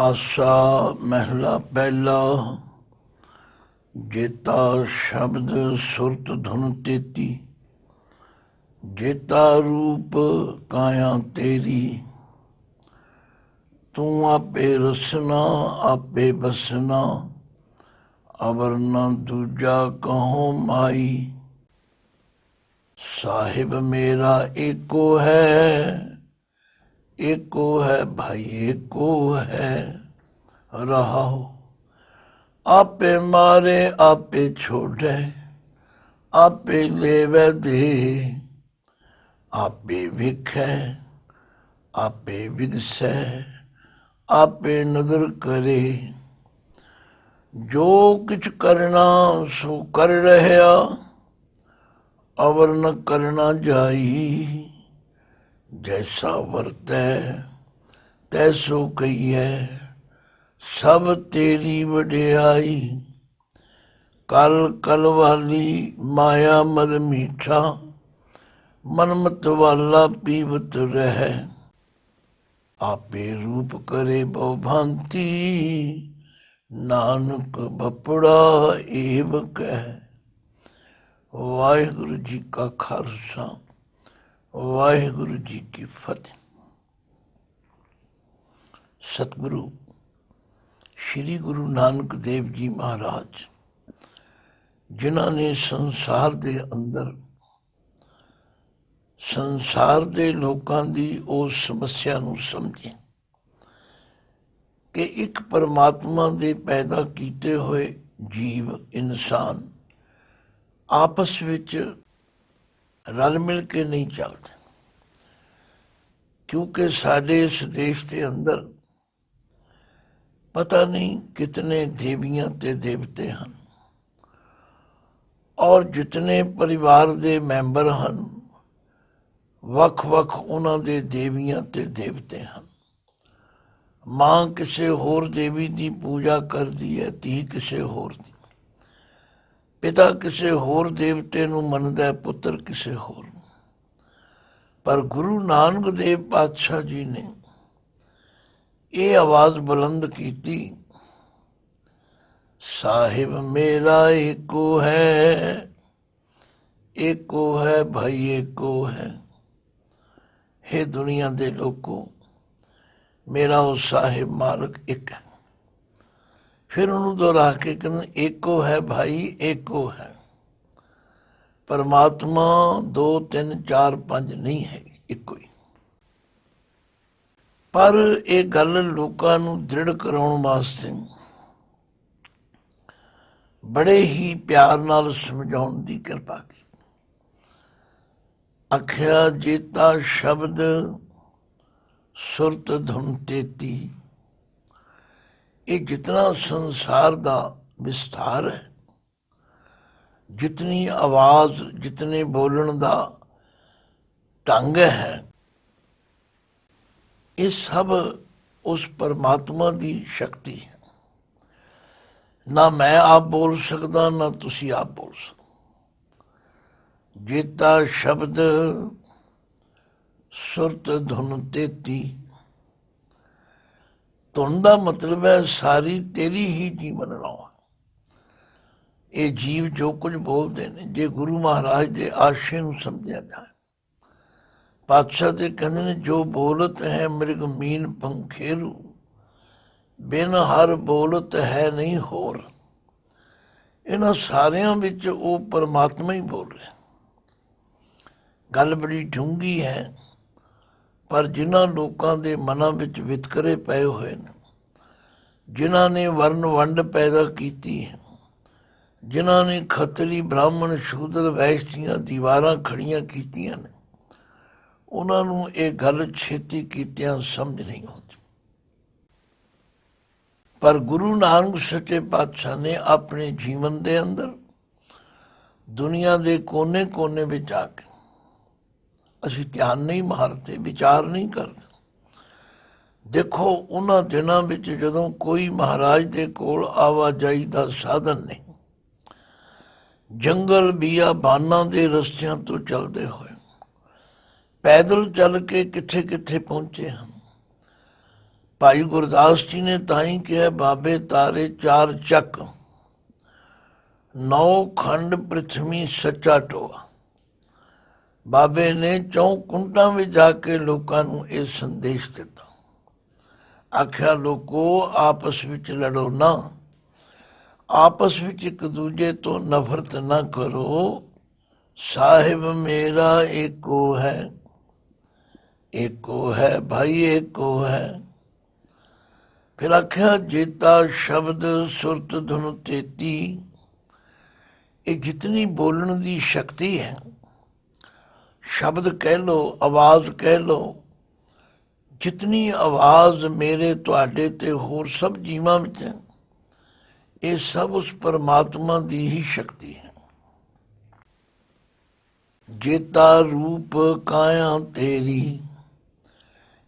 ਆਸਾ ਮਹਿਲਾ ਪਹਿਲਾ। ਜੇਤਾ ਸ਼ਬਦ ਸੁਰਤ ਧੁਨ ਤੇਤੀ, ਜੇਤਾ ਰੂਪ ਕਾਇਆ ਤੇਰੀ। ਤੂੰ ਆਪੇ ਰਸਨਾ ਆਪੇ ਬਸਨਾ, ਅਵਰ ਨਾ ਦੂਜਾ ਕਹੋ ਮਾਈ। ਸਾਹਿਬ ਮੇਰਾ ਏਕੋ ਹੈ, एको है भाई एको है। रहाओ आपे मारे आपे छोड़े, आपे लेवे दे, आपे विखे आपे विगसे, आपे नदर करे। जो कुछ करना सो कर रहा, अवर न करना जाई। जैसा वरतै तैसो कहिए, सब तेरी वडियाई। कल कल वाली माया मद मीठा, मनमत वाला पीवत रह। आपे रूप करे बहु भांति, नानक भपड़ा एव कह। वाहिगुरु जी का खालसा, वाहिगुरु जी की फतेह। सतगुरु श्री गुरु नानक देव जी महाराज, जिन्हों ने संसार दे अंदर संसार दे लोगों की उस समस्या नूं समझे कि एक परमात्मा दे पैदा किए हुए जीव इंसान आपस विच रल मिल के नहीं चलते। क्योंकि साडे इस देश के अंदर पता नहीं कितने देवियां ते देवते हैं, और जितने परिवार दे मैंबर हैं वख वख उन्हां दे देवियां ते देवते हैं। मां किसी होर देवी की पूजा करती है, धी किसी होर दी, पिता किसी होर देवते नूं मनदा है, पुत्र किसी होर। पर गुरु नानक देव पातशाह जी ने ये आवाज बुलंद की, साहिब मेरा एको है, एको है भाई एको है। हे दुनिया दे लोगों, मेरा वो साहिब मालक एक है। फिर उन्होंने दोहरा के कहते एको है भाई एको है। परमात्मा 2 3 4 5 नहीं है, एको ही। पर ये गल लोगों नूं दृढ़ कराउण वास्ते बड़े ही प्यार नाल समझाउण दी किरपा की। आख्या जेता शब्द सुरत धुन तेती। ये जितना संसार का विस्तार है, जितनी आवाज जितने बोलने का ढंग है, ये सब उस परमात्मा की शक्ति है। ना मैं आप बोल सकता, ना तुसी आप बोल सकते। जेता शब्द सुरत धुन तेती। धुन का मतलब है सारी तेरी ही जीवन राह। ये जीव जो कुछ बोलते हैं, जे गुरु महाराज के आशे नूं समझा जाए। पातशाह ते कहते ने जो बोलत है मृग मीन पंखेरू, बिन हर बोलत है नहीं होर। इन्हां सारियां विच वो परमात्मा ही बोल रहे। गल बड़ी डूंगी है, पर जिन्हां लोगों के मनां विच वितकरे पए हुए ने, जिन्हां ने वर्ण वंड पैदा की है, जिन्हां ने खतरी ब्राह्मण शूद्र वैश्य दीआं दीवारां खड़ियां कीतियां ने, उन्हां नूं ये गल छेती कीतियां समझ नहीं आउंदी। पर गुरु नानक सच्चे पातशाह ने अपने जीवन के अंदर दुनिया के कोने कोने में जाके, असीं ध्यान नहीं मारते, विचार नहीं करते। देखो उन्हां दिनां विच जदों कोई महाराज दे कोल आवाजाई का साधन नहीं, जंगल बियाबाना दे रस्तियां तो चलते हुए पैदल चल के किथे किथे पहुंचे हैं। ਭਾਈ ਗੁਰਦਾਸ ਜੀ ਨੇ ਤਾਂ ਹੀ ਕਿਹਾ ਬਾਬੇ ਤਾਰੇ ਚਾਰ ਚੱਕ, ਨੌ ਖੰਡ ਪ੍ਰਿਥਵੀ ਸੱਚਾ ਟੋਆ। ਬਾਬੇ ਨੇ ਚੌਂ ਕੁੰਡਾਂ ਵਿੱਚ ਜਾ ਕੇ ਲੋਕਾਂ ਨੂੰ ਇਹ ਸੰਦੇਸ਼ ਦਿੱਤਾ। ਆਖਿਆ ਲੋਕੋ ਆਪਸ ਵਿੱਚ ਲੜੋ ਨਾ, ਆਪਸ ਵਿੱਚ ਇੱਕ ਦੂਜੇ ਤੋਂ ਨਫ਼ਰਤ ਨਾ ਕਰੋ। ਸਾਹਿਬ ਮੇਰਾ ਏਕੋ ਹੈ, ਏਕੋ ਹੈ ਭਾਈ ਏਕੋ ਹੈ। ਫਿਰ ਆਖਿਆ ਜੇਤਾ ਸ਼ਬਦ ਸੁਰਤ ਧੁਨ ਤੇਤੀ, ਇਹ ਜਿਤਨੀ ਬੋਲਣ ਦੀ ਸ਼ਕਤੀ ਹੈ, ਸ਼ਬਦ ਕਹਿ ਲਓ, ਆਵਾਜ਼ ਕਹਿ ਲਓ, ਜਿਤਨੀ ਆਵਾਜ਼ ਮੇਰੇ ਤੁਹਾਡੇ ਤੇ ਹੋਰ ਸਭ ਜੀਵਾਂ ਵਿੱਚ ਹੈ, ਇਹ ਸਭ ਉਸ ਪਰਮਾਤਮਾ ਦੀ ਹੀ ਸ਼ਕਤੀ ਹੈ। ਜੇਤਾ ਰੂਪ ਕਾਇਆ ਤੇਰੀ,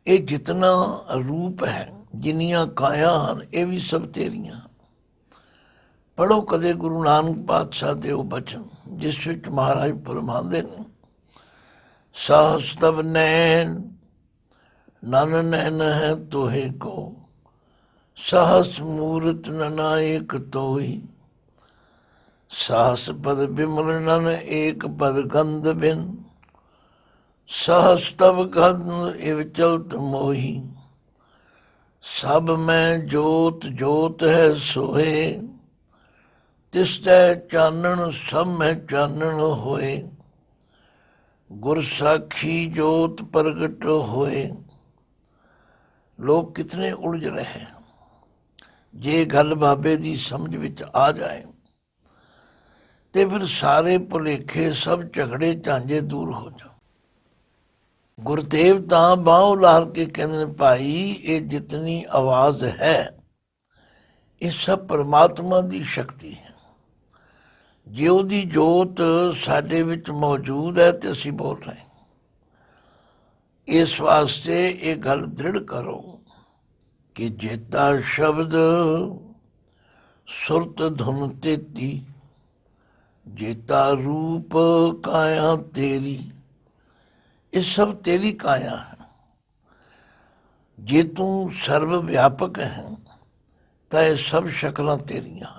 ਇਹ ਜਿਤਨਾ ਰੂਪ ਹੈ, ਜਿੰਨੀਆਂ ਕਾਇਆ ਹਨ, ਇਹ ਵੀ ਸਭ ਤੇਰੀਆਂ। ਪੜ੍ਹੋ ਕਦੇ ਗੁਰੂ ਨਾਨਕ ਪਾਤਸ਼ਾਹ ਦੇ ਉਹ ਬਚਨ ਜਿਸ ਵਿੱਚ ਮਹਾਰਾਜ ਫਰਮਾਉਂਦੇ ਨੇ, ਸਾਹਸ ਤਬ ਨੈਣ ਨਨ ਨੈਣ ਹੈ ਤੋਹੇ ਕੋ, सहस मूर्त ननायक तोई, सहस पद बिमल नन एक पद गंध बिन, सहस तब गंध इव चलत मोही, सब में जोत जोत है सोहे, तिस तै चानन सब में चानन होए, गुर साखी जोत प्रगट होए। लोग कितने उलझ रहे, ਜੇ ਗੱਲ ਬਾਬੇ ਦੀ ਸਮਝ ਵਿੱਚ ਆ ਜਾਏ ਤੇ ਫਿਰ ਸਾਰੇ ਭੁਲੇਖੇ ਸਭ ਝਗੜੇ ਝਾਂਜੇ ਦੂਰ ਹੋ ਜਾਣ। ਗੁਰਦੇਵ ਤਾਂ ਬਾਂਹ ਉਲਾਰ ਕੇ ਕਹਿੰਦੇ ਨੇ, ਭਾਈ ਇਹ ਜਿਤਨੀ ਆਵਾਜ਼ ਹੈ ਇਹ ਸਭ ਪਰਮਾਤਮਾ ਦੀ ਸ਼ਕਤੀ ਹੈ। ਜੇ ਉਹਦੀ ਜੋਤ ਸਾਡੇ ਵਿੱਚ ਮੌਜੂਦ ਹੈ ਤੇ ਅਸੀਂ ਬੋਲ ਰਹੇ ਹਾਂ। ਇਸ ਵਾਸਤੇ ਇਹ ਗੱਲ ਦ੍ਰਿੜ ਕਰੋ ਕਿ ਜੇਤਾ ਸ਼ਬਦ ਸੁਰਤ ਧੁਨ ਤੇਤੀ, ਜੇਤਾ ਰੂਪ ਕਾਇਆ ਤੇਰੀ, ਇਹ ਸਭ ਤੇਰੀ ਕਾਇਆ ਹੈ। ਜੇ ਤੂੰ ਸਰਵ ਵਿਆਪਕ ਹੈ ਤਾਂ ਇਹ ਸਭ ਸ਼ਕਲਾਂ ਤੇਰੀਆਂ।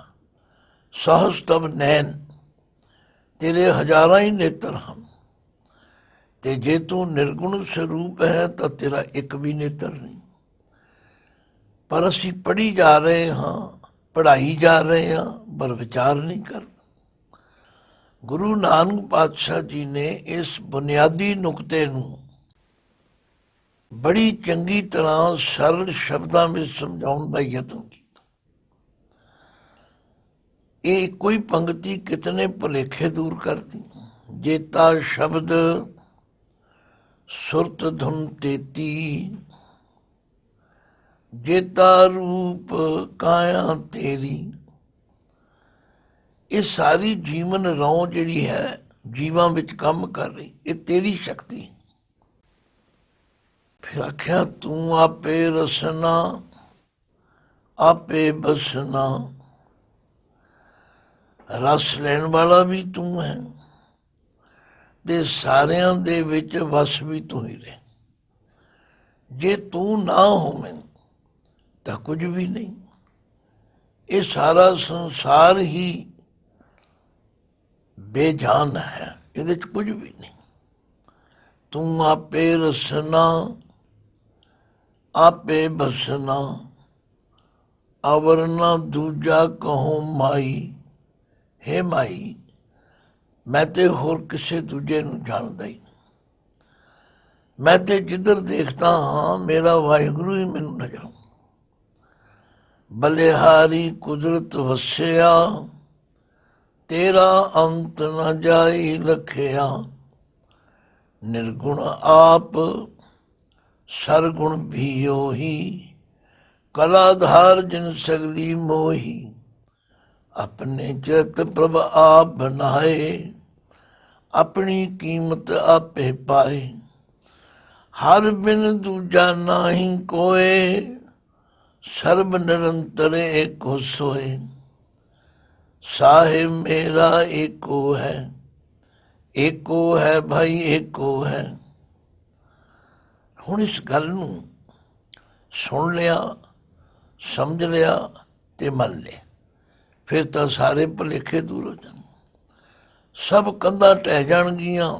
ਸਹਸ ਤਬ ਨੈਣ, ਤੇਰੇ ਹਜ਼ਾਰਾਂ ਹੀ ਨੇਤਰ ਹਨ। ਤੇ ਜੇ ਤੂੰ ਨਿਰਗੁਣ ਸਰੂਪ ਹੈ ਤਾਂ ਤੇਰਾ ਇੱਕ ਵੀ ਨੇਤਰ ਨਹੀਂ। ਪਰ ਅਸੀਂ ਪੜ੍ਹੀ ਜਾ ਰਹੇ ਹਾਂ, ਪੜ੍ਹਾਈ ਜਾ ਰਹੇ ਹਾਂ, ਪਰ ਵਿਚਾਰ ਨਹੀਂ ਕਰਦੇ। ਗੁਰੂ ਨਾਨਕ ਪਾਤਸ਼ਾਹ ਜੀ ਨੇ ਇਸ ਬੁਨਿਆਦੀ ਨੁਕਤੇ ਨੂੰ ਬੜੀ ਚੰਗੀ ਤਰ੍ਹਾਂ ਸਰਲ ਸ਼ਬਦਾਂ ਵਿੱਚ ਸਮਝਾਉਣ ਦਾ ਯਤਨ ਕੀਤਾ। ਇਹ ਕੋਈ ਪੰਕਤੀ ਕਿਤਨੇ ਭੁਲੇਖੇ ਦੂਰ ਕਰਦੀ। ਜੇਤਾ ਸ਼ਬਦ ਸੁਰਤ ਧੁਨ ਤੇਤੀ, ਜੇਤਾ ਰੂਪ ਕਾਇਆ ਤੇਰੀ, ਇਹ ਸਾਰੀ ਜੀਵਨ ਰੌਂ ਜਿਹੜੀ ਹੈ ਜੀਵਾਂ ਵਿੱਚ ਕੰਮ ਕਰ ਰਹੀ, ਇਹ ਤੇਰੀ ਸ਼ਕਤੀ। ਫਿਰ ਆਖਿਆ ਤੂੰ ਆਪੇ ਰਸਨਾ ਆਪੇ ਬਸਨਾ, ਰਸ ਲੈਣ ਵਾਲਾ ਵੀ ਤੂੰ ਹੈ ਤੇ ਸਾਰਿਆਂ ਦੇ ਵਿੱਚ ਵਸ ਵੀ ਤੂੰ ਹੀ ਰਹਿ। ਜੇ ਤੂੰ ਨਾ ਹੋਵੇਂ ਤਾਂ ਕੁਝ ਵੀ ਨਹੀਂ। ਇਹ ਸਾਰਾ ਸੰਸਾਰ ਹੀ ਬੇਜਾਨ ਹੈ, ਇਹਦੇ ਚ ਕੁਝ ਵੀ ਨਹੀਂ। ਤੂੰ ਆਪੇ ਰਸਨਾ ਆਪੇ ਬਸਨਾ, ਅਵਰ ਨਾ ਦੂਜਾ ਕਹੋ ਮਾਈ। ਹੇ ਮਾਈ, ਮੈਂ ਤੇ ਹੋਰ ਕਿਸੇ ਦੂਜੇ ਨੂੰ ਜਾਣਦਾ ਹੀ ਨਹੀਂ। ਮੈਂ ਤੇ ਜਿੱਧਰ ਦੇਖਦਾ ਹਾਂ ਮੇਰਾ ਵਾਹਿਗੁਰੂ ਹੀ ਮੈਨੂੰ ਨਜ਼ਰ ਆਉਂਦਾ। ਬਲਿਹਾਰੀ ਕੁਦਰਤ ਵਸਿਆ, ਤੇਰਾ ਅੰਤ ਨਾ ਜਾਈ ਲਖਿਆ। ਨਿਰਗੁਣ ਆਪ ਸਰਗੁਣ ਵੀ ਉਹੀ, ਕਲਾਧਾਰ ਜਿਨ ਸਗਲੀ ਮੋਹੀ। ਆਪਣੇ ਚਿਤ ਪ੍ਰਭ ਆਪ ਬਣਾਏ, ਆਪਣੀ ਕੀਮਤ ਆਪੇ ਪਾਏ। ਹਰ ਬਿਨ ਦੂਜਾ ਨਾਹੀਂ ਕੋਏ, ਸਰਬ ਨਿਰੰਤਰ ਏਕੋ ਸੋਏ। ਸਾਹਿਬ ਮੇਰਾ ਏਕੋ ਹੈ, ਏਕੋ ਹੈ ਭਾਈ ਏਕੋ ਹੈ। ਹੁਣ ਇਸ ਗੱਲ ਨੂੰ सुन लिया, समझ लिया ते मन लिया, फिर तो सारे भुलेखे दूर हो जाण। सब कंधां ढह जाणगियां,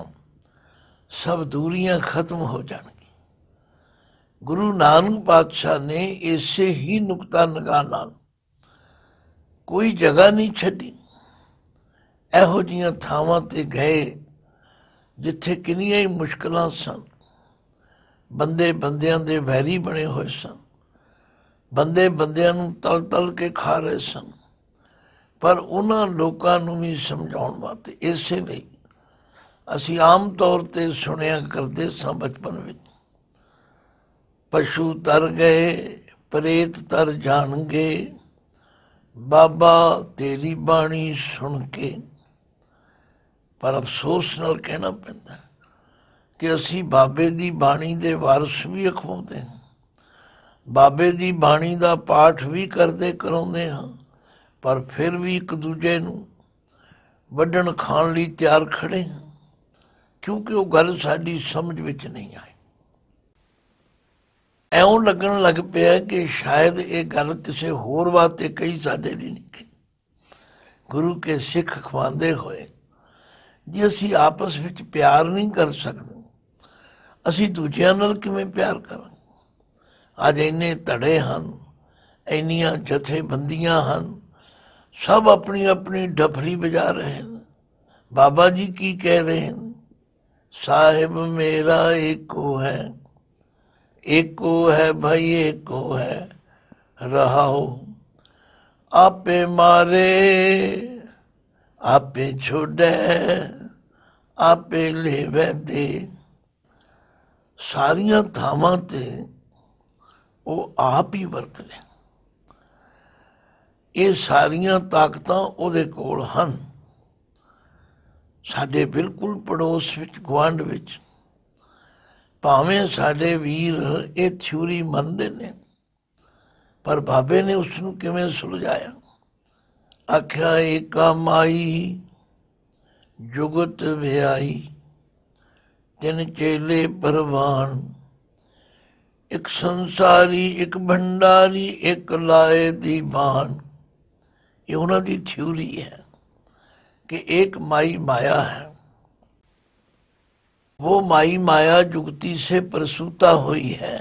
सब दूरियां खत्म हो जाणगी। गुरु नानक पातशाह ने इसे ही नुकता निगाह नाल कोई जगह नहीं छड्डी। ਇਹੋ ਜਿਹੀਆਂ ਥਾਵਾਂ ਤੇ ਗਏ ਜਿੱਥੇ ਕਿੰਨੀਆਂ ਹੀ ਮੁਸ਼ਕਲਾਂ ਸਨ, ਬੰਦੇ ਬੰਦਿਆਂ ਦੇ ਵੈਰੀ ਬਣੇ ਹੋਏ ਸਨ, ਬੰਦੇ ਬੰਦਿਆਂ ਨੂੰ ਤਲ ਤਲ ਕੇ ਖਾ ਰਹੇ ਸਨ, ਪਰ ਉਹਨਾਂ ਲੋਕਾਂ ਨੂੰ ਵੀ ਸਮਝਾਉਣ ਵਾਸਤੇ। ਇਸੇ ਲਈ ਅਸੀਂ ਆਮ ਤੌਰ ਤੇ ਸੁਣਿਆ ਕਰਦੇ ਸਾਂ ਬਚਪਨ ਵਿੱਚ, ਪਸ਼ੂ ਤਰ ਗਏ ਪ੍ਰੇਤ ਤਰ ਜਾਣਗੇ, ਬਾਬਾ ਤੇਰੀ ਬਾਣੀ ਸੁਣ ਕੇ। ਪਰ ਅਫਸੋਸ ਨਾਲ ਕਹਿਣਾ ਪੈਂਦਾ ਕਿ ਅਸੀਂ ਬਾਬੇ ਦੀ ਬਾਣੀ ਦੇ ਵਾਰਸ ਵੀ ਅਖਵਾਉਂਦੇ ਹਾਂ, ਬਾਬੇ ਦੀ ਬਾਣੀ ਦਾ ਪਾਠ ਵੀ ਕਰਦੇ ਕਰਾਉਂਦੇ ਹਾਂ, ਪਰ ਫਿਰ ਵੀ ਇੱਕ ਦੂਜੇ ਨੂੰ ਵੱਢਣ ਖਾਣ ਲਈ ਤਿਆਰ ਖੜੇ ਹਾਂ, ਕਿਉਂਕਿ ਉਹ ਗੱਲ ਸਾਡੀ ਸਮਝ ਵਿੱਚ ਨਹੀਂ ਆਈ। ਇਉਂ ਲੱਗਣ ਲੱਗ ਪਿਆ ਕਿ ਸ਼ਾਇਦ ਇਹ ਗੱਲ ਕਿਸੇ ਹੋਰ ਵਾਸਤੇ ਕਹੀ, ਸਾਡੇ ਲਈ ਨਹੀਂ ਕਹੀ। ਗੁਰੂ ਕੇ ਸਿੱਖ ਖਵਾਉਂਦੇ ਹੋਏ ਜੇ ਅਸੀਂ ਆਪਸ ਵਿੱਚ ਪਿਆਰ ਨਹੀਂ ਕਰ ਸਕਦੇ, ਅਸੀਂ ਦੂਜਿਆਂ ਨਾਲ ਕਿਵੇਂ ਪਿਆਰ ਕਰਾਂਗੇ? ਅੱਜ ਇੰਨੇ ਧੜੇ ਹਨ, ਇੰਨੀਆਂ ਜਥੇਬੰਦੀਆਂ ਹਨ, ਸਭ ਆਪਣੀ ਆਪਣੀ ਡਫਲੀ ਵਜਾ ਰਹੇ ਨੇ। ਬਾਬਾ ਜੀ ਕੀ ਕਹਿ ਰਹੇ ਨੇ? ਸਾਹਿਬ ਮੇਰਾ ਏਕੋ ਹੈ, ਏਕੋ ਹੈ ਭਾਈ ਏਕੋ ਹੈ, ਰਹਾਓ ਆਪੇ ਮਾਰੇ ਆਪੇ ਛੋੜੈ ਆਪੇ ਲੇਵੈ ਦੇ। ਸਾਰੀਆਂ ਥਾਵਾਂ ਤੇ ਉਹ ਆਪ ਹੀ ਵਰਤ ਰਿਹਾ। ਇਹ ਸਾਰੀਆਂ ਤਾਕਤਾਂ ਉਹਦੇ ਕੋਲ ਹਨ। ਸਾਡੇ ਬਿਲਕੁਲ ਪੜੋਸ ਵਿੱਚ, ਗੁਆਂਢ ਵਿੱਚ, ਭਾਵੇਂ ਸਾਡੇ ਵੀਰ ਇਹ ਥਿਊਰੀ ਮੰਨਦੇ ਨੇ, ਪਰ ਬਾਬੇ ਨੇ ਉਸ ਨੂੰ ਕਿਵੇਂ ਸੁਲਝਾਇਆ? ਆਖਿਆ ਏਕਾ ਮਾਈ ਜੁਗਤ ਵਿਆਈ, ਤਿੰਨ ਚੇਲੇ ਪਰਵਾਨ, ਇੱਕ ਸੰਸਾਰੀ ਇੱਕ ਭੰਡਾਰੀ, ਇੱਕ ਲਾਏ ਦੀ ਬਾਣ। ਇਹ ਉਹਨਾਂ ਦੀ ਥਿਊਰੀ ਹੈ कि एक माई माया है, वो माई माया जुगती से प्रसूता हुई है,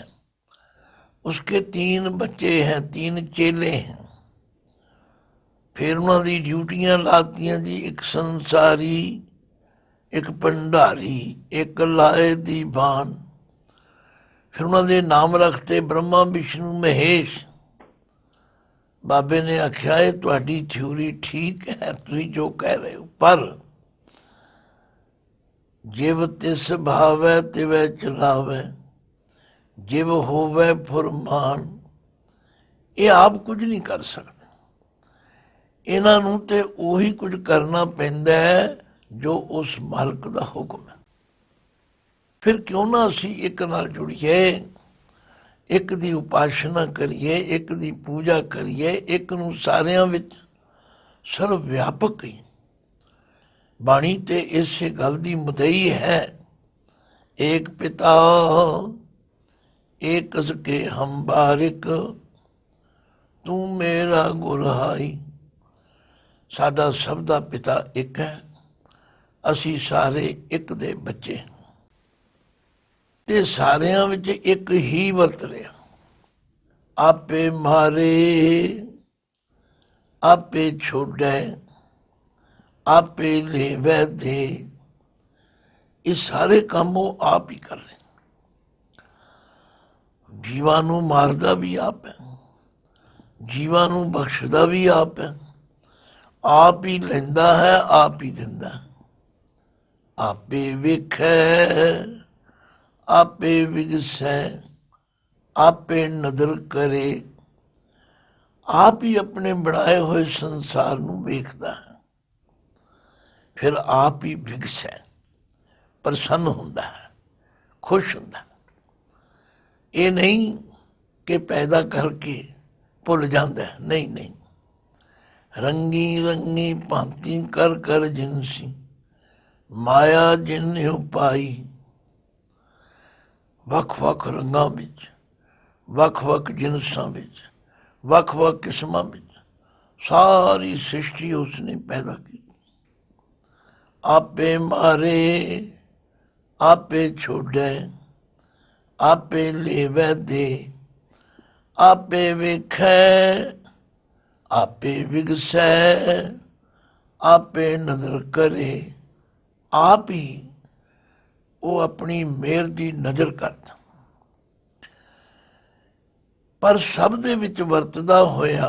उसके 3 बच्चे हैं, 3 चेले हैं। फिर उन्होंने ड्यूटियां लातियां जी, एक संसारी एक भंडारी एक लाए दी बान। फिर उन्होंने नाम रखते ब्रह्मा विष्णु महेश। बाबे ने आख्या है तुहाडी थ्योरी ठीक है, तुसीं जो कह रहे हो, पर जिव तिस भावै तिवै चलावै, जिव होवै फुरमान। ये आप कुछ नहीं कर सकते, इन्हां नूं ते उही कुछ करना पैंदा है जो उस मालक दा हुक्म है। फिर क्यों ना असीं एक नाल जुड़िए, एक दी उपासना करिए, एक दी पूजा करिए, एक नूं सारियां विच सर्व व्यापक ही। बाणी ते इस गल दी मुदई है, एक पिता एक के हम बारिक, तू मेरा गुरहाई। साडा सब दा पिता एक है, असी सारे एक दे बच्चे, ते सारियां विच एक ही वरत रहा। आपे मारे आपे छोड़ै आपे लेवै दे। ये सारे काम वो आप ही कर रहे। जीवां नूं मारदा भी आप है, जीवां नूं बख्शदा भी आप है, आप ही लैंदा है, आप ही दिंदा। आपे वेखै आपे विगसै आपे नदर करे। आप ही अपने बनाए हुए संसार नूं वेखदा है, फिर आप ही विगसै, प्रसन्न हुंदा है, खुश हुंदा है। ये नहीं कि पैदा करके भुल जाता है, नहीं नहीं। रंगी रंगी भांति कर कर जिनसी, माया जिन पाई। ਵੱਖ ਵੱਖ ਰੰਗਾਂ ਵਿੱਚ ਵੱਖ-ਵੱਖ ਜਿਨਸਾਂ ਵਿੱਚ, ਵੱਖ-ਵੱਖ ਕਿਸਮਾਂ ਵਿੱਚ ਸਾਰੀ ਸ੍ਰਿਸ਼ਟੀ ਉਸਨੇ ਪੈਦਾ ਕੀਤੀ। ਆਪੇ ਮਾਰੇ ਆਪੇ ਛੋੜੈ, ਆਪੇ ਲੇਵੈ ਦੇ, ਆਪੇ ਵੇਖੈ ਆਪੇ ਵਿਗਸੈ, ਆਪੇ ਨਜ਼ਰ ਕਰੇ। ਆਪ ਹੀ ਉਹ ਆਪਣੀ ਮਿਹਰ ਦੀ ਨਜ਼ਰ ਕਰਦਾ, ਪਰ ਸਭ ਦੇ ਵਿੱਚ ਵਰਤਦਾ ਹੋਇਆ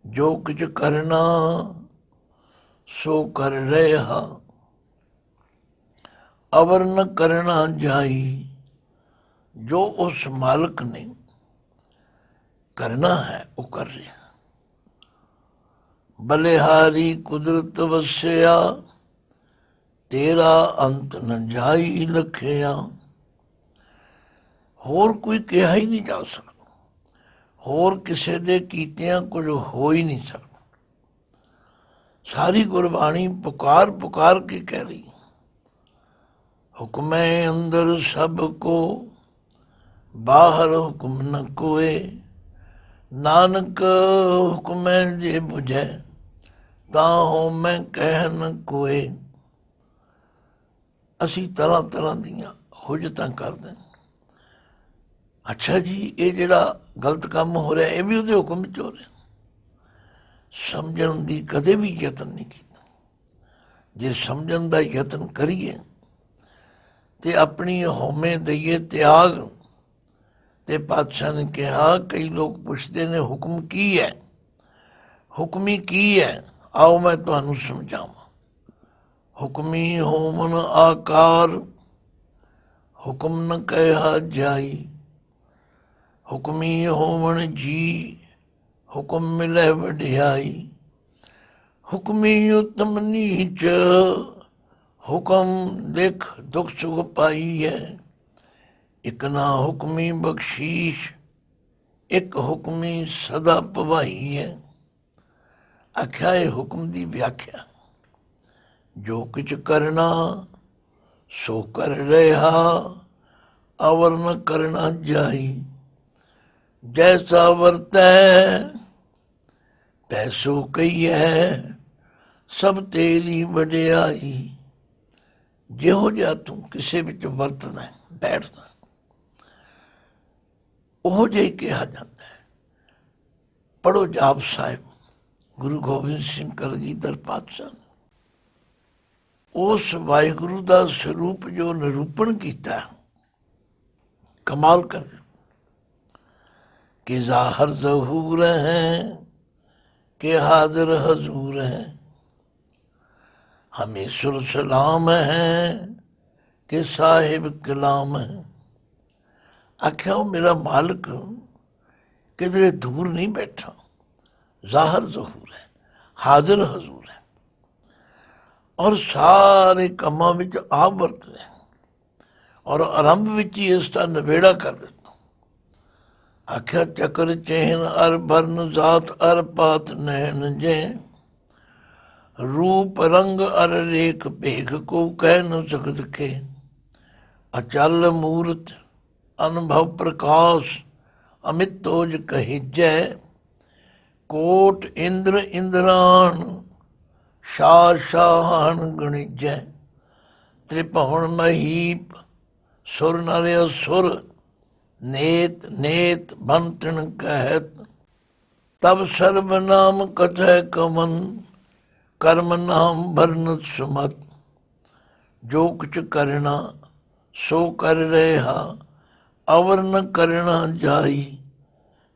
ਜੋ ਕੁਝ ਕਰਨਾ ਸੋ ਕਰ ਰਿਹਾ, ਅਵਰ ਨ ਕਰਨਾ ਜਾਈ। ਜੋ ਉਸ ਮਾਲਕ ਨੇ ਕਰਨਾ ਹੈ ਉਹ ਕਰ ਰਿਹਾ। ਬਲਿਹਾਰੀ ਕੁਦਰਤ ਵਸਿਆ, ਤੇਰਾ ਅੰਤ ਨ ਜਾਈ ਲਖਿਆ। ਹੋਰ ਕੋਈ ਕਿਹਾ ਹੀ ਨਹੀਂ ਜਾ ਸਕਦਾ, ਹੋਰ ਕਿਸੇ ਦੇ ਕੀਤਿਆਂ ਕੁਝ ਹੋ ਹੀ ਨਹੀਂ ਸਕਦਾ। ਸਾਰੀ ਗੁਰਬਾਣੀ ਪੁਕਾਰ ਪੁਕਾਰ ਕੇ ਕਹਿ ਰਹੀ, ਹੁਕਮੈ ਅੰਦਰ ਸਭ ਕੋ, ਬਾਹਰ ਹੁਕਮ ਨ ਕੋਏ। ਨਾਨਕ ਹੁਕਮੈ ਜੇ ਬੁਝੈ, ਤਾਂ ਹੋ ਮੈਂ ਕਹਿ ਨ ਕੋਏ। ਅਸੀਂ ਤਰ੍ਹਾਂ ਤਰ੍ਹਾਂ ਦੀਆਂ ਹੁਜਤਾਂ ਕਰਦੇ। ਅੱਛਾ ਜੀ, ਇਹ ਜਿਹੜਾ ਗਲਤ ਕੰਮ ਹੋ ਰਿਹਾ ਇਹ ਵੀ ਉਹਦੇ ਹੁਕਮ ਵਿੱਚ ਹੋ ਰਿਹਾ। ਸਮਝਣ ਦੀ ਕਦੇ ਵੀ ਯਤਨ ਨਹੀਂ ਕੀਤਾ। ਜੇ ਸਮਝਣ ਦਾ ਯਤਨ ਕਰੀਏ ਤੇ ਆਪਣੀ ਹਉਮੈ ਦਈਏ ਤਿਆਗ। ਤੇ ਪਾਤਸ਼ਾਹ ਨੇ ਕਿਹਾ, ਕਈ ਲੋਕ ਪੁੱਛਦੇ ਨੇ ਹੁਕਮ ਕੀ ਹੈ, ਹੁਕਮੀ ਕੀ ਹੈ? ਆਓ ਮੈਂ ਤੁਹਾਨੂੰ ਸਮਝਾਵਾਂ। ਹੁਕਮੀ ਹੋਮਨ ਆਕਾਰ, ਹੁਕਮ ਨ ਕਹਿਆ ਜਾਈ। ਹੁਕਮੀ ਹੋਵਣ ਜੀ, ਹੁਕਮ ਮਿਲੇ ਵਡਿਆਈ। ਹੁਕਮੀ ਉਤਮ ਨੀਚ, ਹੁਕਮ ਲਿਖ ਦੁਖ ਸੁਖ ਪਾਈ ਹੈ। ਇਕ ਨਾ ਹੁਕਮੀ ਬਖਸ਼ੀਸ਼, ਇੱਕ ਹੁਕਮੀ ਸਦਾ ਭਵਾਈ ਹੈ। ਆਖਿਆ ਇਹ ਹੁਕਮ ਦੀ ਵਿਆਖਿਆ, ਜੋ ਕੁਝ ਕਰਨਾ ਸੋ ਕਰ ਰਿਹਾ, ਅਵਰ ਨ ਕਰਨਾ ਜਾਈ। ਜੈਸਾ ਵਰਤੈ ਤੈਸੋ ਕਹੀਐ, ਸਭ ਤੇਰੀ ਵਡਿਆਈ। ਜਿਹੋ ਜਿਹਾ ਤੂੰ ਕਿਸੇ ਵਿੱਚ ਵਰਤਦਾ ਬੈਠਦਾ, ਉਹੋ ਜਿਹਾ ਹੀ ਕਿਹਾ ਜਾਂਦਾ ਹੈ। ਪੜ੍ਹੋ ਜਾਪ ਸਾਹਿਬ, ਗੁਰੂ ਗੋਬਿੰਦ ਸਿੰਘ ਕਲਗੀਧਰ ਪਾਤਸ਼ਾਹ ਨੇ ਉਸ ਵਾਹਿਗੁਰੂ ਦਾ ਸਰੂਪ ਜੋ ਨਿਰੂਪਣ ਕੀਤਾ, ਕਮਾਲ ਕਰ ਦਿੱਤਾ। ਕਿ ਜ਼ਾਹਰ ਜ਼ਹੂਰ ਹੈ, ਕਿ ਹਾਜ਼ਰ ਹਜ਼ੂਰ ਹੈ। ਹਮੇਂ ਸੁਰ ਸਲਾਮ ਹੈ, ਕਿ ਸਾਹਿਬ ਕਲਾਮ ਹੈ। ਆਖਿਆ ਉਹ ਮੇਰਾ ਮਾਲਕ ਕਿਧਰੇ ਦੂਰ ਨਹੀਂ ਬੈਠਾ, ਜ਼ਾਹਰ ਜ਼ਹੂਰ ਹੈ, ਹਾਜ਼ਰ ਹਜ਼ੂਰ ਹੈ, ਔਰ ਸਾਰੇ ਕੰਮਾਂ ਵਿੱਚ ਆਪ ਵਰਤ ਰਿਹਾ, ਔਰ ਆਰੰਭ ਵਿੱਚ ਹੀ ਇਸ ਦਾ ਨਿਬੇੜਾ ਕਰ ਦਿੱਤਾ। ਆਖਿਆ ਚੱਕਰ ਚਹਿਨ ਅਰ ਬਰਨ ਜ਼ਾਤ ਅਰ ਪਾਤ ਨੈਣ ਜੇ। रूप रंग अर रेख भेख को कह न सकत के। अचल मूर्त अनुभव प्रकाश अमित तोज कहिजै। कोट इंद्र इंद्रान शाह शाहन गणिजै। त्रिभुवन महीप सुर नर असुर नेत नेत बंतन कहत। तब सर्वनाम कथय कमन कर्म नाम भरनत सुमत। जो कुछ करना सो कर रहा अवर न करना जाई।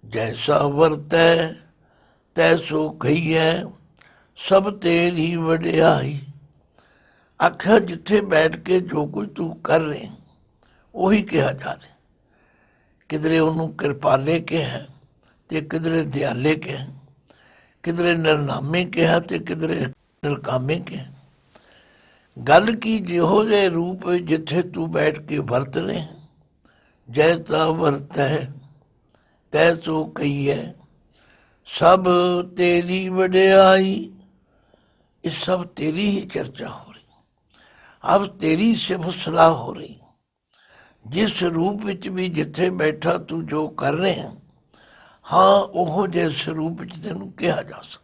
जैसा वरतै तैसो कहिए सब तेरी वडियाई। आख्या जिथे बैठ के जो कुछ तू कर रहे ਉਹੀ ਕਿਹਾ ਜਾ ਰਿਹਾ। ਕਿਧਰੇ ਉਹਨੂੰ ਕਿਰਪਾਲੇ ਕਿਹਾ ਤੇ ਕਿਧਰੇ ਦਿਆਲੇ ਕਿਹਾ, ਕਿਧਰੇ ਨਿਰਨਾਮੇ ਕਿਹਾ ਤੇ ਕਿਧਰੇ ਨਿਰਕਾਮੇ ਕਿਹਾ। ਗੱਲ ਕੀ ਜਿਹੋ ਜਿਹੇ ਰੂਪ ਜਿੱਥੇ ਤੂੰ ਬੈਠ ਕੇ ਵਰਤ ਰਹੇ, ਜੈਸਾ ਵਰਤੈ ਤੈਸੋ ਕਹੀਏ सब तेरी वडियाई। इस सब तेरी ही चर्चा हो रही, अब तेरी सिर्फ सलाह हो रही। ਜਿਸ ਰੂਪ ਵਿੱਚ ਵੀ ਜਿੱਥੇ ਬੈਠਾ ਤੂੰ ਜੋ ਕਰ ਰਿਹਾ ਹਾਂ ਉਹ ਜਿਹੇ ਸਰੂਪ ਵਿੱਚ ਤੈਨੂੰ ਕਿਹਾ ਜਾ ਸਕਦਾ।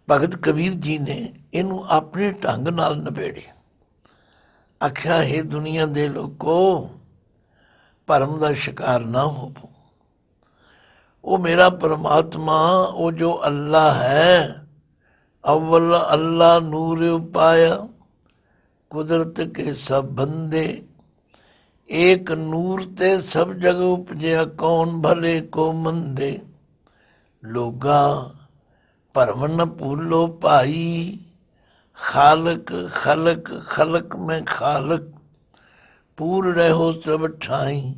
ਭਗਤ ਕਬੀਰ ਜੀ ਨੇ ਇਹਨੂੰ ਆਪਣੇ ਢੰਗ ਨਾਲ ਨਿਬੇੜਿਆ। ਆਖਿਆ, ਹੈ ਦੁਨੀਆ ਦੇ ਲੋਕੋ, ਭਰਮ ਦਾ ਸ਼ਿਕਾਰ ਨਾ ਹੋਵੋ। ਉਹ ਮੇਰਾ ਪਰਮਾਤਮਾ, ਉਹ ਜੋ ਅੱਲਾ ਹੈ, ਅਵਲ ਅੱਲਾ ਨੂਰ ਉਪਾਇਆ, ਕੁਦਰਤ ਕੇ ਸਭ ਬੰਦੇ, ਏਕ ਨੂਰ ਤੇ ਸਭ ਜਗ ਉਪਜਿਆ, ਕੌਣ ਭਲੇ ਕੋ ਮੰਦੇ। ਲੋਗਾ ਭਰਮ ਨ ਭੂਲੋ ਭਾਈ, ਖਾਲਕ ਖਲਕ ਖਲਕ ਮੈਂ ਖਾਲਕ, ਪੂਰ ਰਹੋ ਸਭ ਠਾਈ।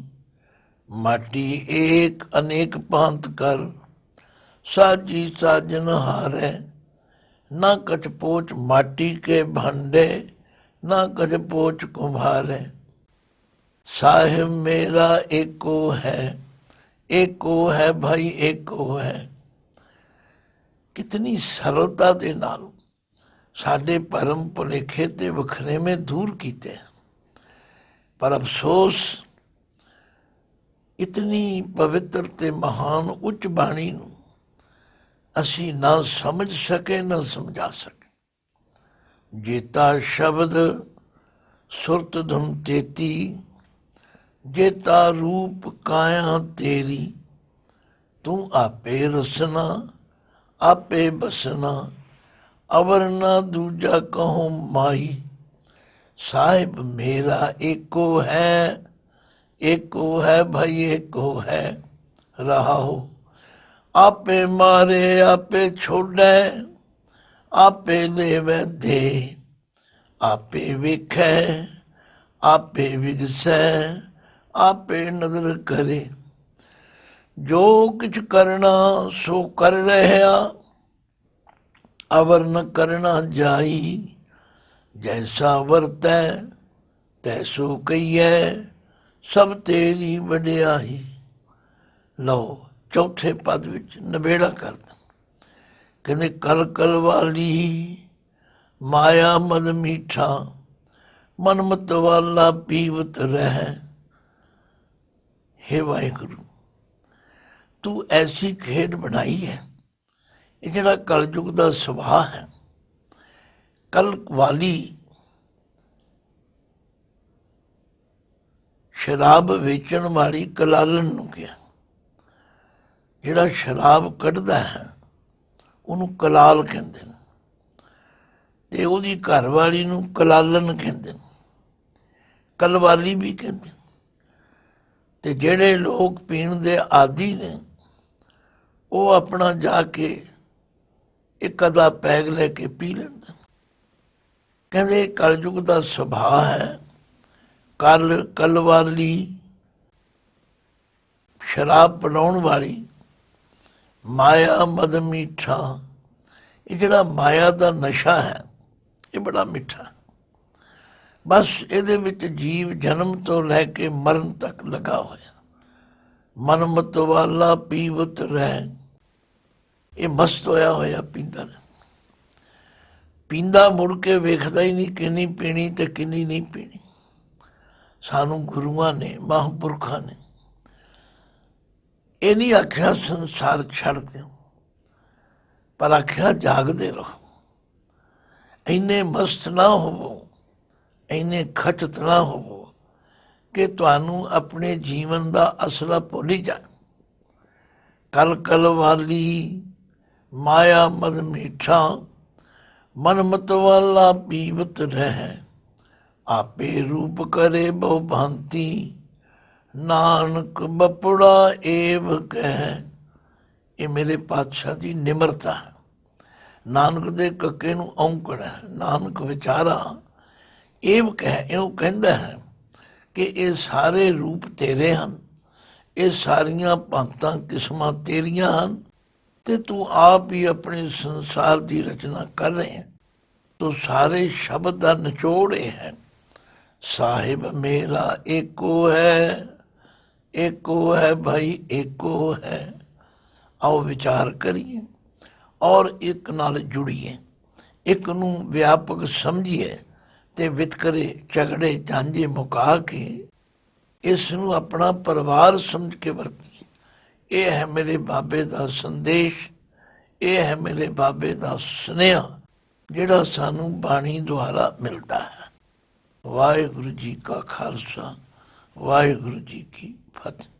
ਮਾਟੀ ਏਕ ਅਨੇਕ ਭਾਂਤ ਕਰ, ਸਾਜੀ ਸਾਜਨ ਹਾਰੇ। ਨਾ ਕਛ ਪੋਚ माटी के भांडे, ना कछ पोच कुम्हारे। साहिब मेरा एको है भाई एको है। कितनी सरलता दे नाल साडे भरम भुलेखे ते वखरेवें दूर कीते। पर अफसोस इतनी पवित्र ते महान उच्च बाणी नूं असी ना समझ सके ना समझा सके। जेता शब्द सुरत धुन तेती, जेता रूप काया तेरी। तू आपे रसना आपे बसना, अवर ना दूजा कहो माई। साहिब मेरा एको है भाई एको है। रहा हो आपे मारे आपे छोड़े, आपे लेवे दे। आपे वेखै आपे विगसै, आपे नजर करे। जो किछ करना सो कर रहा, अवर न करना जाई। जैसा वरतै तैसो कहिए, सब तेरी वडियाई। लो चौथे पद विच नबेड़ा करदा। कहते कल कल वाली माया मद मीठा, मनमत वाला पीवत रह। हे वाहिगुरु, तू ऐसी खेड बनाई है। ये जिहड़ा कलयुग का सुभाव है, कल वाली शराब वेचण वाली कलालन नूं कहा। जिहड़ा शराब कढ़दा है ਉਹਨੂੰ कलाल कहते हैं, ते ਉਹਦੀ घरवाली ਨੂੰ कलालन कहते हैं, कलवाली भी कहते हैं। ते ਜਿਹੜੇ लोग पीण ਦੇ आदि ने ਉਹ अपना जाके एक अदा पैग लैके पी लेंदे। कहते कलयुग का सुभाव है। कलवाली शराब पिलाउण वाली, माया मद मीठा। ये जिहड़ा माया का नशा है ये बड़ा मिठा। बस ਇਹਦੇ ਵਿੱਚ जीव जन्म तो लैके मरण तक लगा होया। मनमत वाला पीवत रह। ये मस्त होया पींदा ने। पींदा मुड़ के वेखदा ही नहीं किन्नी पीनी ते किन्नी नहीं पीनी। सानू गुरुआं ने महापुरखां ने ये नहीं आख्या संसार छड़ दो, पर आख्या जागते रहो। इन्ने मस्त ना होवो, इन्ने खचत ना होवो कि तुहानू अपने जीवन का असला भुल ही जाए। कल कल वाली माया मद मीठा, मनमत वाला पीवत रह। आपे रूप करे बहु भांति, नानक बपुड़ा एव कह। ये मेरे पातशाह की निमरता है। नानक दे कक्के नूं औंकड़ है। नानक विचारा एव कह, इउं कहंदा है कि ये सारे रूप तेरे हैं, ये सारियां भांतां किस्मां तेरियां हैं, ते तू आप ही अपने संसार की रचना कर रहे हैं। तो सारे शब्द का निचोड़ ये है, साहिब मेरा एको है भाई एको है। आओ विचार करिए और एक नाल जुड़िए, एक नूं व्यापक समझिए ਤੇ ਵਿਤਕਰੇ ਝਗੜੇ ਝਾਂਜੇ ਮੁਕਾ ਕੇ ਇਸ ਨੂੰ ਆਪਣਾ ਪਰਿਵਾਰ ਸਮਝ ਕੇ ਵਰਤੀ। ਇਹ ਹੈ ਮੇਰੇ ਬਾਬੇ ਦਾ ਸੰਦੇਸ਼, ਇਹ ਹੈ ਮੇਰੇ ਬਾਬੇ ਦਾ ਸੁਨੇਹਾ ਜਿਹੜਾ ਸਾਨੂੰ ਬਾਣੀ ਦੁਆਰਾ ਮਿਲਦਾ ਹੈ। ਵਾਹਿਗੁਰੂ ਜੀ ਕਾ ਖਾਲਸਾ, ਵਾਹਿਗੁਰੂ ਜੀ ਕੀ ਫਤਿਹ।